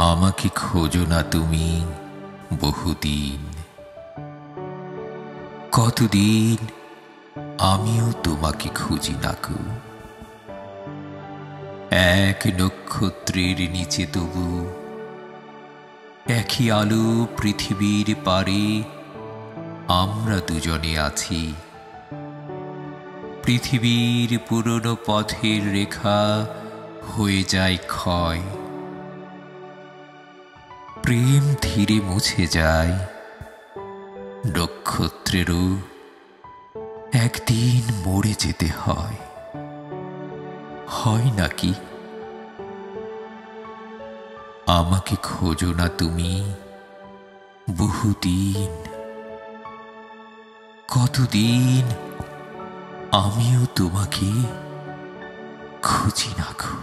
আমাকে খোঁজো না তুমি বহুদিন, কতদিন আমিও তোমাকে খুঁজি না গো। এক নক্ষত্রের নিচে তবু একই আলো পৃথিবীর পারে আমরা দুজনে আছি। পৃথিবীর পুরনো পথের রেখা হয়ে যায় ক্ষয়, প্রেম ধীরে মুছে যায়, নক্ষত্রেরও একদিন মরে যেতে হয়। হয় নাকি? আমাকে খোঁজো না তুমি বহুদিন, কতদিন আমিও তোমাকে খুঁজি না গো।